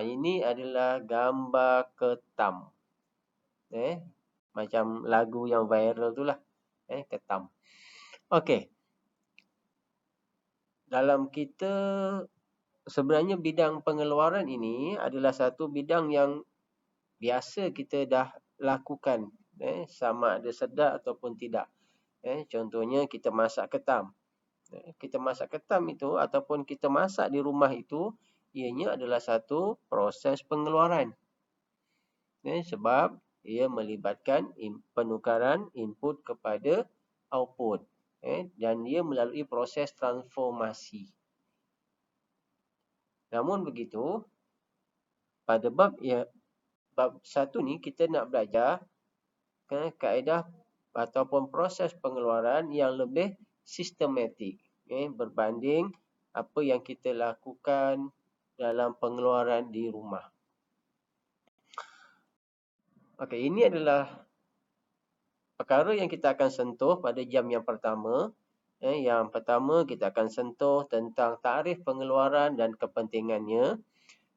Ini adalah gambar ketam. Macam lagu yang viral tu lah. Ketam. Okey. Dalam kita, sebenarnya bidang pengeluaran ini adalah satu bidang yang biasa kita dah lakukan. Sama ada sedar ataupun tidak. Contohnya kita masak ketam. Kita masak ketam itu ataupun kita masak di rumah itu, ianya adalah satu proses pengeluaran. Sebab ia melibatkan penukaran input kepada output. Dan ia melalui proses transformasi. Namun begitu, pada bab 1 ni kita nak belajar kaedah ataupun proses pengeluaran yang lebih sistematik berbanding apa yang kita lakukan dalam pengeluaran di rumah. Okey, ini adalah perkara yang kita akan sentuh pada jam yang pertama. Yang pertama kita akan sentuh tentang tarikh pengeluaran dan kepentingannya.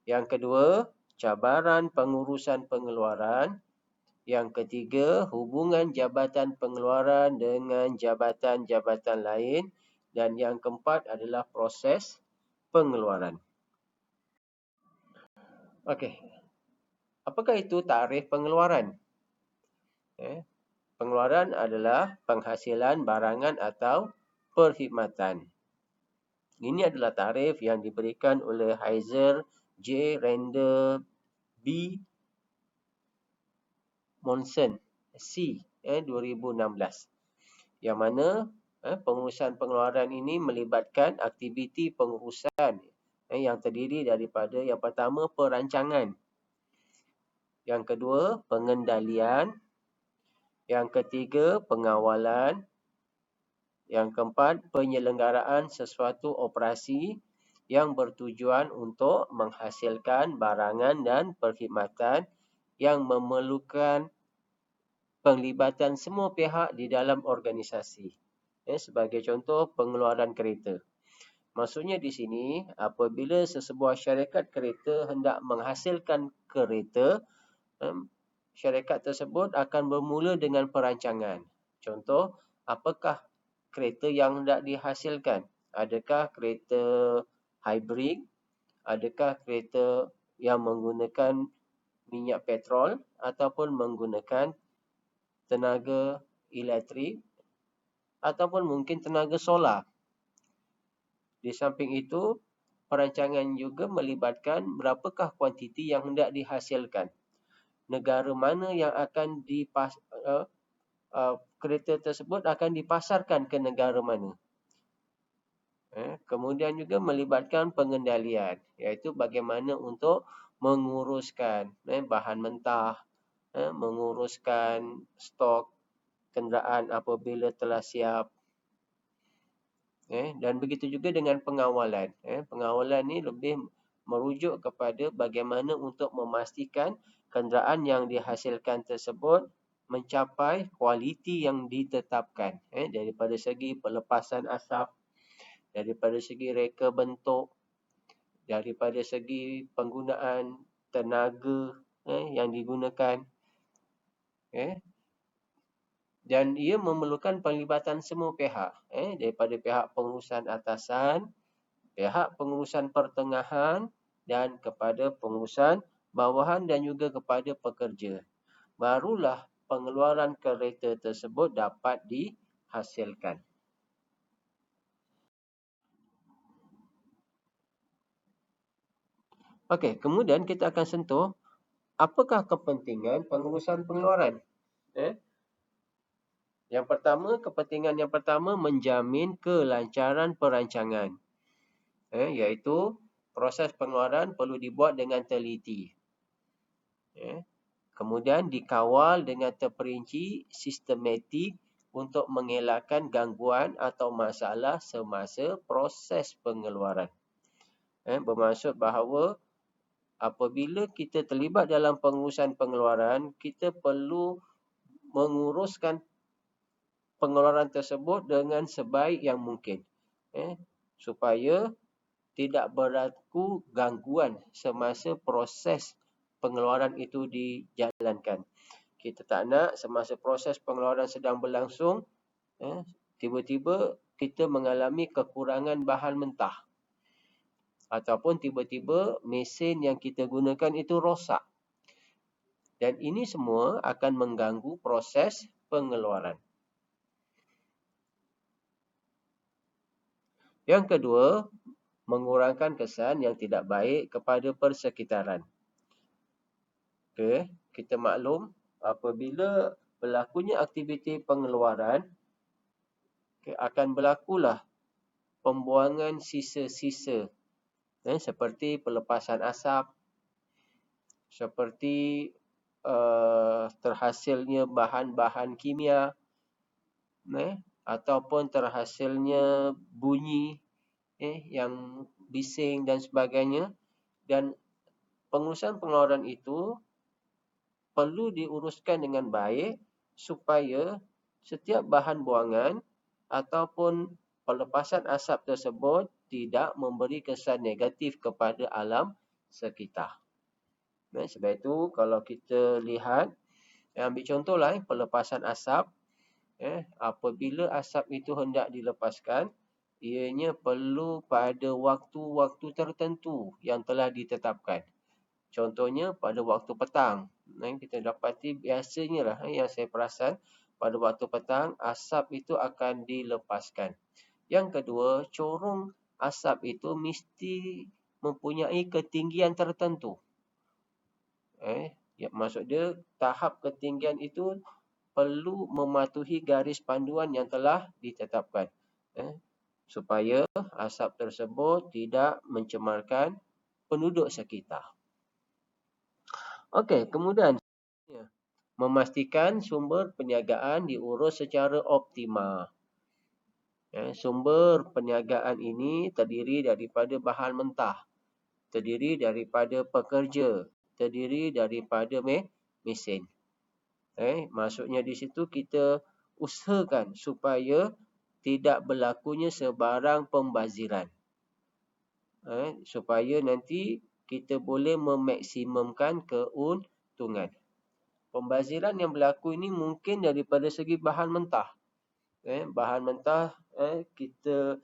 Yang kedua, cabaran pengurusan pengeluaran. Yang ketiga, hubungan jabatan pengeluaran dengan jabatan-jabatan lain. Dan yang keempat adalah proses pengeluaran. Okey. Apakah itu tarikh pengeluaran? Pengeluaran adalah penghasilan barangan atau perkhidmatan. Ini adalah tarikh yang diberikan oleh Heiser J. Randall B. Monson C. 2016. Yang mana pengurusan pengeluaran ini melibatkan aktiviti pengurusan yang terdiri daripada yang pertama perancangan, yang kedua pengendalian, yang ketiga pengawalan, yang keempat penyelenggaraan sesuatu operasi yang bertujuan untuk menghasilkan barangan dan perkhidmatan yang memerlukan penglibatan semua pihak di dalam organisasi. Sebagai contoh, pengeluaran kereta. Maksudnya di sini, apabila sesebuah syarikat kereta hendak menghasilkan kereta, syarikat tersebut akan bermula dengan perancangan. Contoh, apakah kereta yang hendak dihasilkan? Adakah kereta hybrid? Adakah kereta yang menggunakan minyak petrol ataupun menggunakan tenaga elektrik ataupun mungkin tenaga solar. Di samping itu, perancangan juga melibatkan berapakah kuantiti yang hendak dihasilkan. Negara mana yang akan kereta tersebut akan dipasarkan ke negara mana. Kemudian juga melibatkan pengendalian, iaitu bagaimana untuk menguruskan bahan mentah, menguruskan stok kenderaan apabila telah siap. Dan begitu juga dengan pengawalan. Pengawalan ni lebih merujuk kepada bagaimana untuk memastikan kenderaan yang dihasilkan tersebut mencapai kualiti yang ditetapkan. Daripada segi pelepasan asap, daripada segi reka bentuk, daripada segi penggunaan tenaga yang digunakan. Dan ia memerlukan penglibatan semua pihak. Daripada pihak pengurusan atasan, pihak pengurusan pertengahan dan kepada pengurusan bawahan dan juga kepada pekerja. Barulah pengeluaran kereta tersebut dapat dihasilkan. Okey, kemudian kita akan sentuh apakah kepentingan pengurusan pengeluaran. Yang pertama, kepentingan yang pertama menjamin kelancaran perancangan. Iaitu proses pengeluaran perlu dibuat dengan teliti. Kemudian dikawal dengan terperinci, sistematik untuk mengelakkan gangguan atau masalah semasa proses pengeluaran. Bermaksud bahawa apabila kita terlibat dalam pengurusan pengeluaran, kita perlu menguruskan pengeluaran tersebut dengan sebaik yang mungkin. Supaya tidak berlaku gangguan semasa proses pengeluaran itu dijalankan. Kita tak nak semasa proses pengeluaran sedang berlangsung, tiba-tiba kita mengalami kekurangan bahan mentah. Ataupun tiba-tiba mesin yang kita gunakan itu rosak. Dan ini semua akan mengganggu proses pengeluaran. Yang kedua, mengurangkan kesan yang tidak baik kepada persekitaran. Kita maklum apabila berlakunya aktiviti pengeluaran, akan berlakulah pembuangan sisa-sisa seperti pelepasan asap, seperti terhasilnya bahan-bahan kimia, ataupun terhasilnya bunyi yang bising dan sebagainya. Dan pengurusan pengeluaran itu perlu diuruskan dengan baik supaya setiap bahan buangan ataupun pelepasan asap tersebut tidak memberi kesan negatif kepada alam sekitar. Sebab itu kalau kita lihat, ambil contohlah pelepasan asap, apabila asap itu hendak dilepaskan, ianya perlu pada waktu-waktu tertentu yang telah ditetapkan. Contohnya pada waktu petang. Kita dapati biasanya lah yang saya perasan, pada waktu petang asap itu akan dilepaskan. Yang kedua, corong asap itu mesti mempunyai ketinggian tertentu. Maksud dia tahap ketinggian itu perlu mematuhi garis panduan yang telah ditetapkan. Supaya asap tersebut tidak mencemarkan penduduk sekitar. Okey, kemudian memastikan sumber perniagaan diurus secara optimal. Sumber perniagaan ini terdiri daripada bahan mentah, terdiri daripada pekerja, terdiri daripada mesin. Maksudnya di situ kita usahakan supaya tidak berlakunya sebarang pembaziran. Supaya nanti kita boleh memaksimumkan keuntungan. Pembaziran yang berlaku ini mungkin daripada segi bahan mentah. Bahan mentah, kita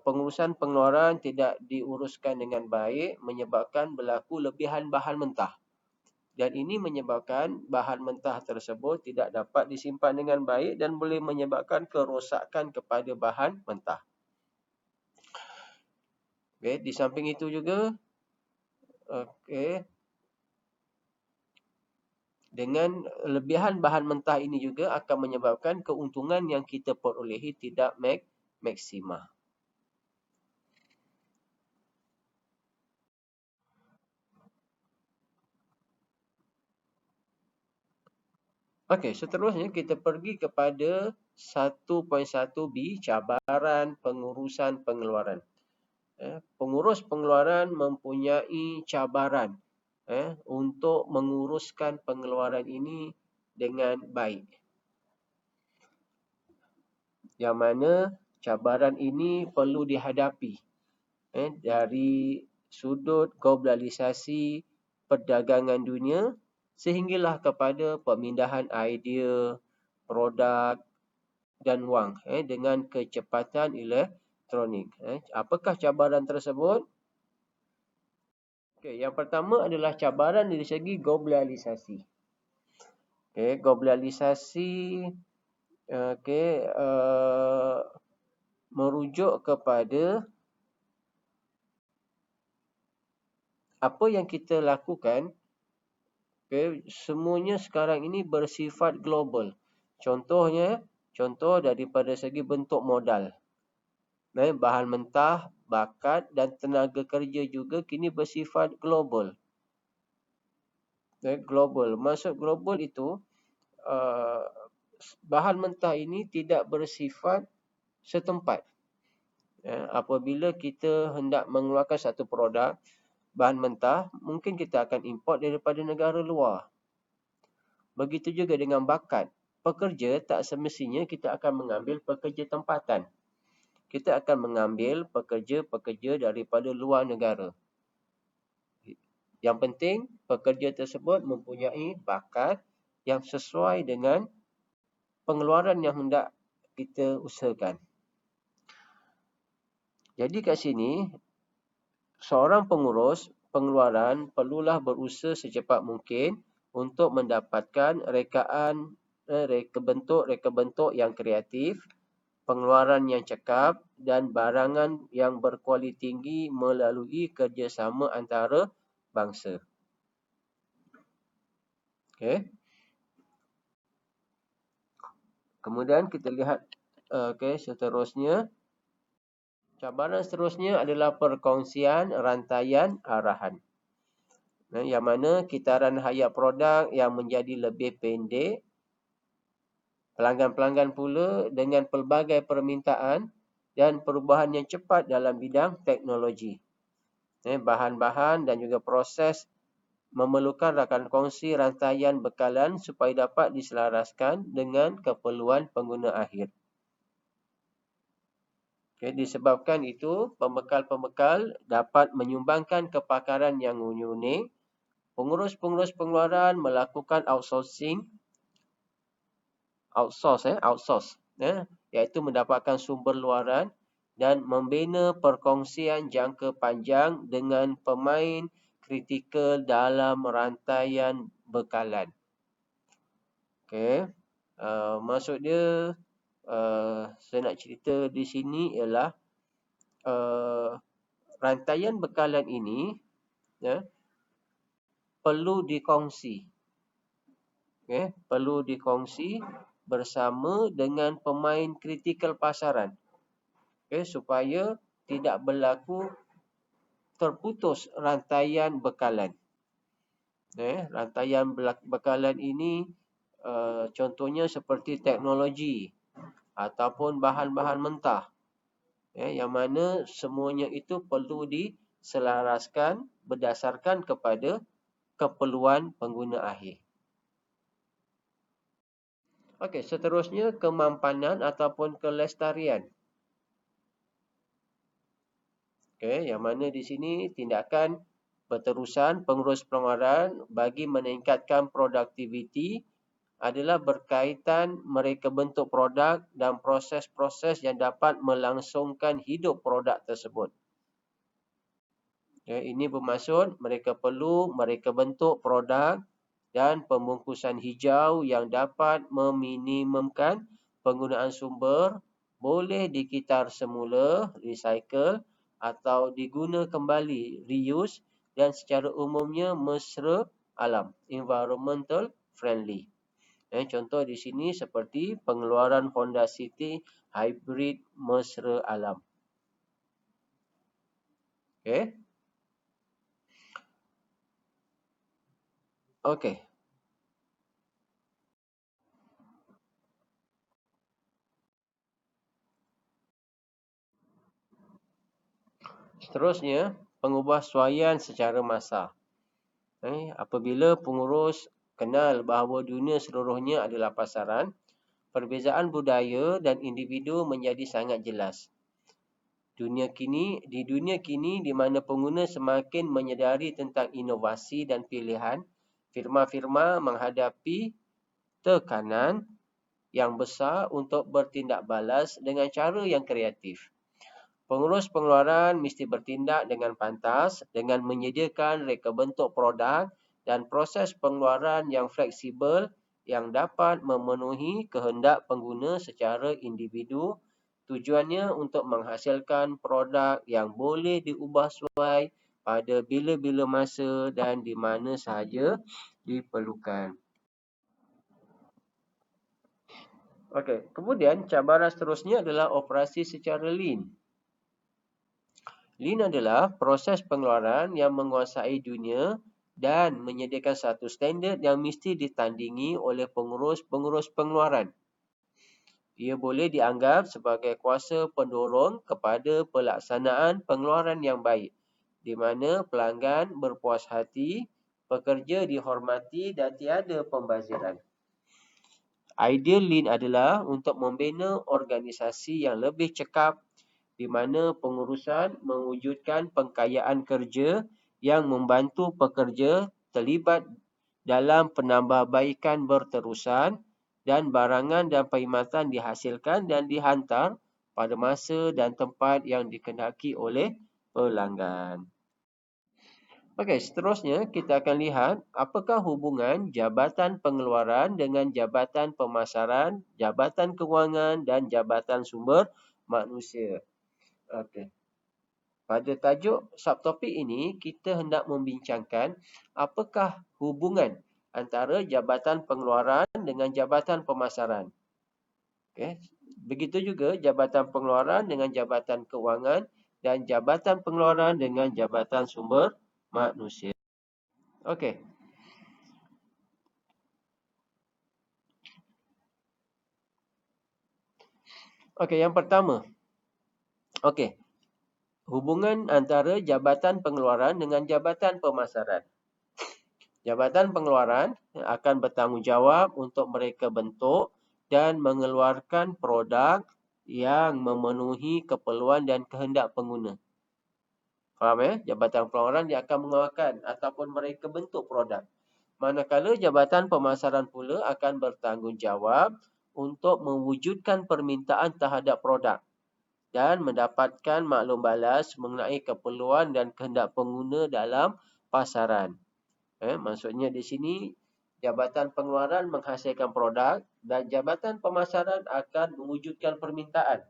pengurusan pengeluaran tidak diuruskan dengan baik, menyebabkan berlaku lebihan bahan mentah. Dan ini menyebabkan bahan mentah tersebut tidak dapat disimpan dengan baik dan boleh menyebabkan kerosakan kepada bahan mentah. Di samping itu juga, dengan lebihan bahan mentah ini juga akan menyebabkan keuntungan yang kita perolehi tidak maksima. Okey, seterusnya kita pergi kepada 1.1b, cabaran pengurusan pengeluaran. Pengurus pengeluaran mempunyai cabaran untuk menguruskan pengeluaran ini dengan baik. Yang mana cabaran ini perlu dihadapi dari sudut globalisasi perdagangan dunia sehinggalah kepada pemindahan idea, produk dan wang dengan kecepatan elektronik. Apakah cabaran tersebut? Yang pertama adalah cabaran dari segi globalisasi. Globalisasi merujuk kepada apa yang kita lakukan. Semuanya sekarang ini bersifat global. Contoh daripada segi bentuk modal. Bahan mentah, bakat dan tenaga kerja juga kini bersifat global. Global. Maksud global itu, bahan mentah ini tidak bersifat setempat. Apabila kita hendak mengeluarkan satu produk, bahan mentah, mungkin kita akan import daripada negara luar. Begitu juga dengan bakat. Pekerja tak semestinya kita akan mengambil pekerja tempatan. kita akan mengambil pekerja-pekerja daripada luar negara. Yang penting, pekerja tersebut mempunyai bakat yang sesuai dengan pengeluaran yang hendak kita usahakan. Jadi kat sini, seorang pengurus pengeluaran perlulah berusaha secepat mungkin untuk mendapatkan reka-bentuk yang kreatif, pengeluaran yang cekap dan barangan yang berkualiti tinggi melalui kerjasama antara bangsa. Okay. Kemudian kita lihat seterusnya. Cabaran seterusnya adalah perkongsian rantaian arahan. Yang mana kitaran hayat produk yang menjadi lebih pendek. Pelanggan-pelanggan pula dengan pelbagai permintaan dan perubahan yang cepat dalam bidang teknologi. Bahan-bahan dan juga proses memerlukan rakan kongsi rantaian bekalan supaya dapat diselaraskan dengan keperluan pengguna akhir. Disebabkan itu, pembekal-pembekal dapat menyumbangkan kepakaran yang unik. Pengurus-pengurus pengeluaran melakukan outsource, iaitu mendapatkan sumber luaran dan membina perkongsian jangka panjang dengan pemain kritikal dalam rantaian bekalan. Maksud dia, saya nak cerita di sini ialah rantaian bekalan ini perlu dikongsi. Perlu dikongsi bersama dengan pemain kritikal pasaran. Supaya tidak berlaku terputus rantaian bekalan. Rantaian bekalan ini contohnya seperti teknologi ataupun bahan-bahan mentah. Yang mana semuanya itu perlu diselaraskan berdasarkan kepada keperluan pengguna akhir. Okey, seterusnya kemampanan ataupun kelestarian. Yang mana di sini tindakan berterusan pengurus pengeluaran bagi meningkatkan produktiviti adalah berkaitan mereka bentuk produk dan proses-proses yang dapat melangsungkan hidup produk tersebut. Ini bermaksud mereka perlu mereka bentuk produk dan pembungkusan hijau yang dapat meminimumkan penggunaan sumber, boleh dikitar semula, recycle atau diguna kembali, reuse, dan secara umumnya mesra alam, environmental friendly. Contoh di sini seperti pengeluaran Honda City Hybrid mesra alam. Okey. Seterusnya, pengubahsuaian secara masa. Apabila pengurus kenal bahawa dunia seluruhnya adalah pasaran, perbezaan budaya dan individu menjadi sangat jelas. Di dunia kini di mana pengguna semakin menyedari tentang inovasi dan pilihan, firma-firma menghadapi tekanan yang besar untuk bertindak balas dengan cara yang kreatif. Pengurus pengeluaran mesti bertindak dengan pantas dengan menyediakan reka bentuk produk dan proses pengeluaran yang fleksibel yang dapat memenuhi kehendak pengguna secara individu. Tujuannya untuk menghasilkan produk yang boleh diubah sesuai pada bila-bila masa dan di mana sahaja diperlukan. Okey, kemudian cabaran seterusnya adalah operasi secara lean. Lean adalah proses pengeluaran yang menguasai dunia dan menyediakan satu standard yang mesti ditandingi oleh pengurus-pengurus pengeluaran. Ia boleh dianggap sebagai kuasa pendorong kepada pelaksanaan pengeluaran yang baik, di mana pelanggan berpuas hati, pekerja dihormati dan tiada pembaziran. Ideal Lean adalah untuk membina organisasi yang lebih cekap di mana pengurusan mewujudkan pengkayaan kerja yang membantu pekerja terlibat dalam penambahbaikan berterusan dan barangan dan perkhidmatan dihasilkan dan dihantar pada masa dan tempat yang dikehendaki oleh pelanggan. Okey, seterusnya kita akan lihat apakah hubungan Jabatan Pengeluaran dengan Jabatan Pemasaran, Jabatan Kewangan dan Jabatan Sumber Manusia. Okey. Pada tajuk subtopik ini, kita hendak membincangkan apakah hubungan antara Jabatan Pengeluaran dengan Jabatan Pemasaran. Okay. Begitu juga Jabatan Pengeluaran dengan Jabatan Kewangan dan Jabatan Pengeluaran dengan Jabatan Sumber Manusia. Okey. Okey, yang pertama. Okey. Hubungan antara Jabatan Pengeluaran dengan Jabatan Pemasaran. Jabatan Pengeluaran akan bertanggungjawab untuk mereka bentuk dan mengeluarkan produk yang memenuhi keperluan dan kehendak pengguna. Faham ya? Jabatan Pengeluaran dia akan mengeluarkan ataupun mereka bentuk produk. Manakala Jabatan Pemasaran pula akan bertanggungjawab untuk mewujudkan permintaan terhadap produk dan mendapatkan maklum balas mengenai keperluan dan kehendak pengguna dalam pasaran. Maksudnya di sini Jabatan Pengeluaran menghasilkan produk dan Jabatan Pemasaran akan mewujudkan permintaan.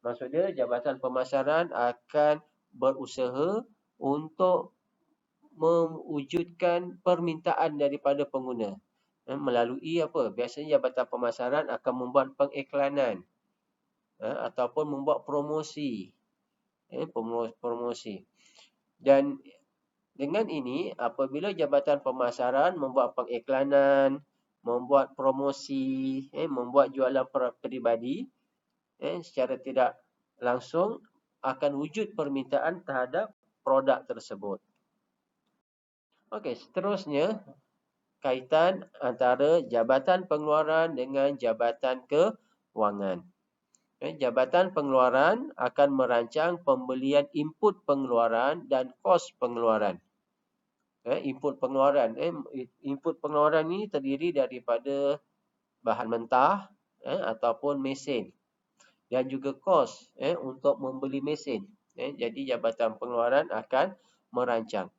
Maksudnya Jabatan Pemasaran akan berusaha untuk mewujudkan permintaan daripada pengguna. Melalui apa? Biasanya Jabatan Pemasaran akan membuat pengiklanan ataupun membuat promosi. Promosi. Dan dengan ini, apabila Jabatan Pemasaran membuat pengiklanan, membuat promosi, membuat jualan peribadi, secara tidak langsung akan wujud permintaan terhadap produk tersebut. Okey, seterusnya kaitan antara Jabatan Pengeluaran dengan Jabatan Kewangan. Jabatan Pengeluaran akan merancang pembelian input pengeluaran dan kos pengeluaran. Input pengeluaran. Input pengeluaran ni terdiri daripada bahan mentah ataupun mesin dan juga kos untuk membeli mesin. Jadi Jabatan Pengeluaran akan merancang.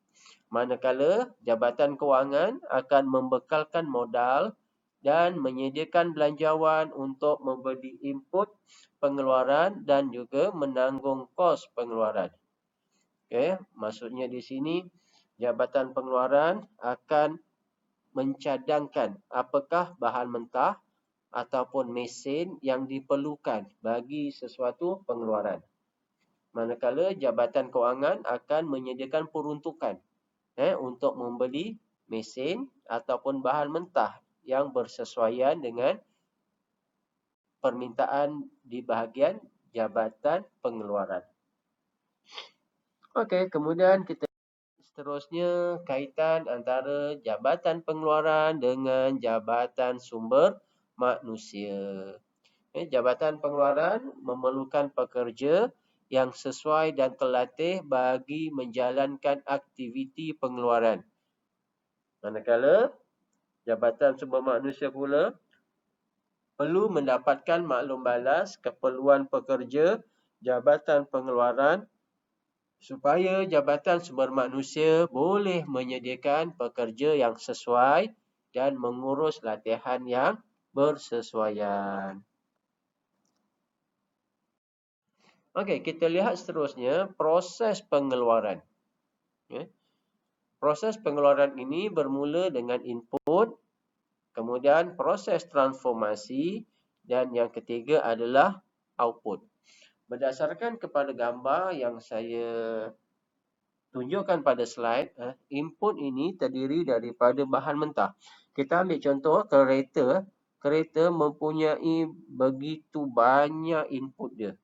Manakala Jabatan Kewangan akan membekalkan modal dan menyediakan belanjawan untuk membeli input pengeluaran dan juga menanggung kos pengeluaran. Maksudnya di sini Jabatan Pengeluaran akan mencadangkan apakah bahan mentah ataupun mesin yang diperlukan bagi sesuatu pengeluaran. Manakala Jabatan Kewangan akan menyediakan peruntukan untuk membeli mesin ataupun bahan mentah yang bersesuaian dengan permintaan di bahagian Jabatan Pengeluaran. Okey, kemudian kita seterusnya kaitan antara Jabatan Pengeluaran dengan Jabatan Sumber Manusia. Jabatan Pengeluaran memerlukan pekerja yang sesuai dan terlatih bagi menjalankan aktiviti pengeluaran. Manakala Jabatan Sumber Manusia pula perlu mendapatkan maklum balas keperluan pekerja Jabatan Pengeluaran supaya Jabatan Sumber Manusia boleh menyediakan pekerja yang sesuai dan mengurus latihan yang bersesuaian. Okey, kita lihat seterusnya proses pengeluaran. Proses pengeluaran ini bermula dengan input, kemudian proses transformasi dan yang ketiga adalah output. Berdasarkan kepada gambar yang saya tunjukkan pada slide, input ini terdiri daripada bahan mentah. Kita ambil contoh kereta. Kereta mempunyai begitu banyak input dia.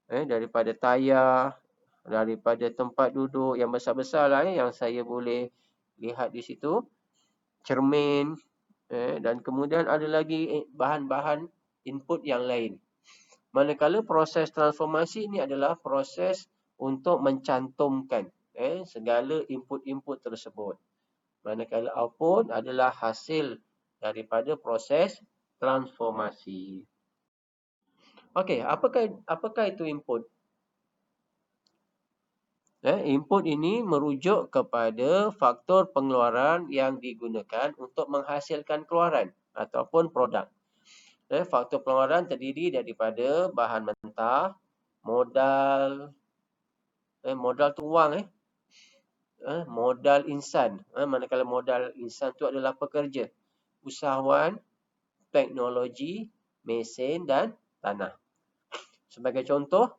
Daripada tayar, daripada tempat duduk yang besar-besar lah yang saya boleh lihat di situ. Cermin dan kemudian ada lagi bahan-bahan input yang lain. Manakala proses transformasi ini adalah proses untuk mencantumkan segala input-input tersebut. Manakala output adalah hasil daripada proses transformasi. Okey, apakah itu input? Input ini merujuk kepada faktor pengeluaran yang digunakan untuk menghasilkan keluaran ataupun produk. Faktor pengeluaran terdiri daripada bahan mentah, modal, modal tu wang, modal insan. Manakala modal insan tu adalah pekerja, usahawan, teknologi, mesin dan tanah. Sebagai contoh,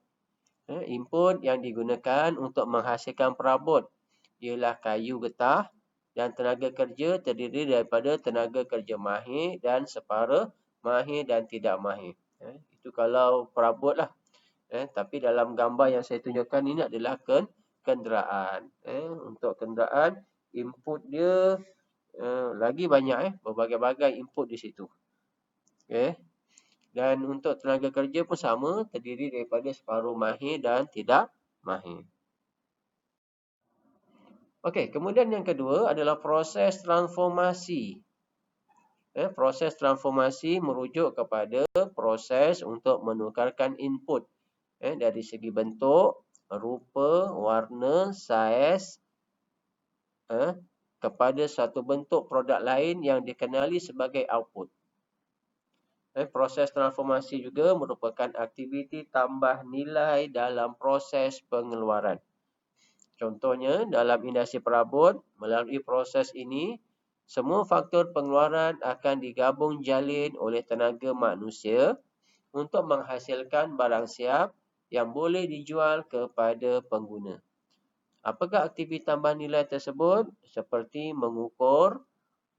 input yang digunakan untuk menghasilkan perabot ialah kayu getah dan tenaga kerja terdiri daripada tenaga kerja mahir dan separa mahir dan tidak mahir. Itu kalau perabot lah. Tapi dalam gambar yang saya tunjukkan ini adalah kenderaan. Untuk kenderaan, input dia lagi banyak. Berbagai-bagai input di situ. Dan untuk tenaga kerja pun sama, terdiri daripada separuh mahir dan tidak mahir. Okey, kemudian yang kedua adalah proses transformasi. Proses transformasi merujuk kepada proses untuk menukarkan input dari segi bentuk, rupa, warna, saiz kepada satu bentuk produk lain yang dikenali sebagai output. Proses transformasi juga merupakan aktiviti tambah nilai dalam proses pengeluaran. Contohnya, dalam industri perabot, melalui proses ini, semua faktor pengeluaran akan digabung jalin oleh tenaga manusia untuk menghasilkan barang siap yang boleh dijual kepada pengguna. Apakah aktiviti tambah nilai tersebut? Seperti mengukur,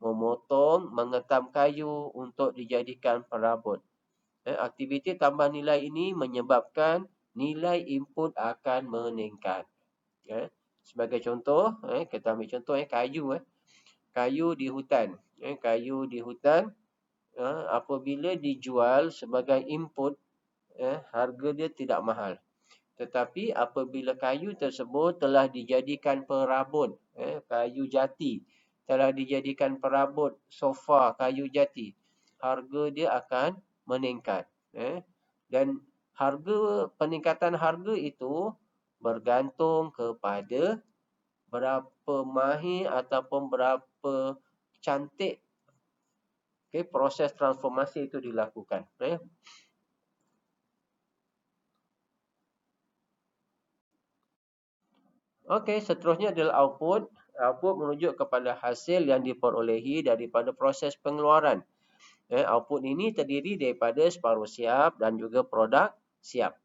memotong, mengetam kayu untuk dijadikan perabot. Aktiviti tambah nilai ini menyebabkan nilai input akan meningkat. Sebagai contoh, kita ambil contoh kayu. Kayu di hutan. Kayu di hutan apabila dijual sebagai input, harga dia tidak mahal. Tetapi apabila kayu tersebut telah dijadikan perabot, kayu jati, telah dijadikan perabot sofa kayu jati, harga dia akan meningkat. Dan peningkatan harga itu bergantung kepada berapa mahir ataupun berapa cantik proses transformasi itu dilakukan. Okey, seterusnya adalah output. Output merujuk kepada hasil yang diperolehi daripada proses pengeluaran. Output ini terdiri daripada separuh siap dan juga produk siap.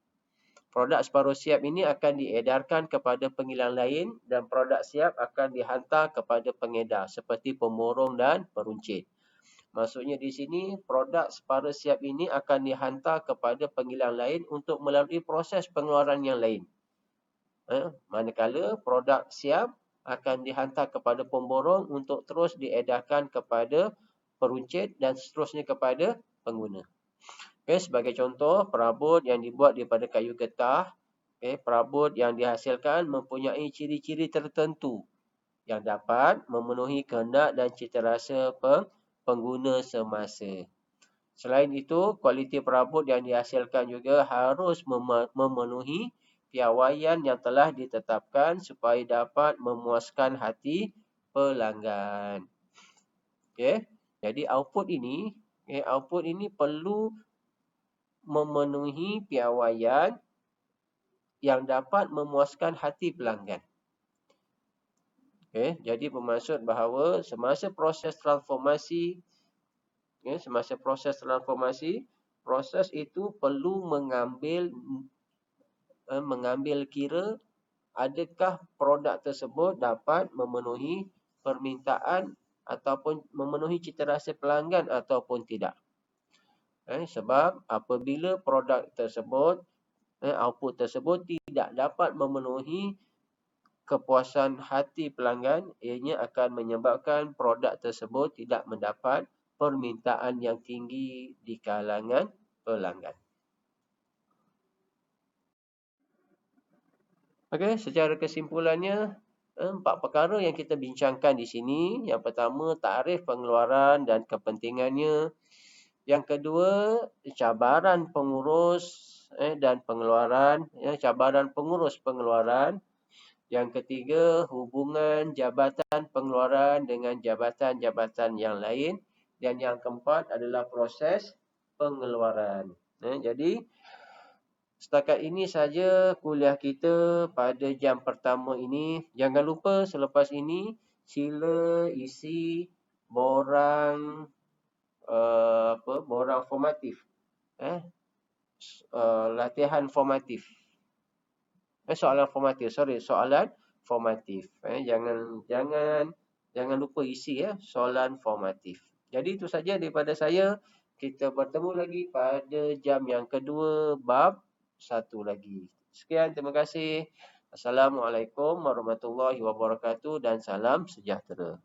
Produk separuh siap ini akan diedarkan kepada penggilingan lain dan produk siap akan dihantar kepada pengedar seperti pemborong dan peruncit. Maksudnya di sini produk separuh siap ini akan dihantar kepada penggilingan lain untuk melalui proses pengeluaran yang lain. Manakala produk siap akan dihantar kepada pemborong untuk terus diedarkan kepada peruncit dan seterusnya kepada pengguna. Sebagai contoh, perabot yang dibuat daripada kayu getah, perabot yang dihasilkan mempunyai ciri-ciri tertentu yang dapat memenuhi kehendak dan citarasa pengguna semasa. Selain itu, kualiti perabot yang dihasilkan juga harus memenuhi piawaian yang telah ditetapkan supaya dapat memuaskan hati pelanggan. Jadi output ini perlu memenuhi piawaian yang dapat memuaskan hati pelanggan. Jadi bermaksud bahawa semasa proses transformasi, proses itu perlu mengambil kira adakah produk tersebut dapat memenuhi permintaan ataupun memenuhi citarasa pelanggan ataupun tidak. Sebab apabila produk tersebut, output tersebut tidak dapat memenuhi kepuasan hati pelanggan, ianya akan menyebabkan produk tersebut tidak mendapat permintaan yang tinggi di kalangan pelanggan. Okey, secara kesimpulannya, 4 perkara yang kita bincangkan di sini. Yang pertama, takrif pengeluaran dan kepentingannya. Yang kedua, cabaran pengurus dan pengeluaran, cabaran pengurus pengeluaran. Yang ketiga, hubungan jabatan pengeluaran dengan jabatan-jabatan yang lain. Dan yang keempat adalah proses pengeluaran. Jadi, setakat ini saja kuliah kita pada jam pertama ini. Jangan lupa selepas ini sila isi borang borang formatif. Latihan formatif. Soalan formatif. Soalan formatif. Jangan lupa isi soalan formatif. Jadi itu saja daripada saya. Kita bertemu lagi pada jam yang kedua bab 1 lagi. Sekian, terima kasih. Assalamualaikum warahmatullahi wabarakatuh dan salam sejahtera.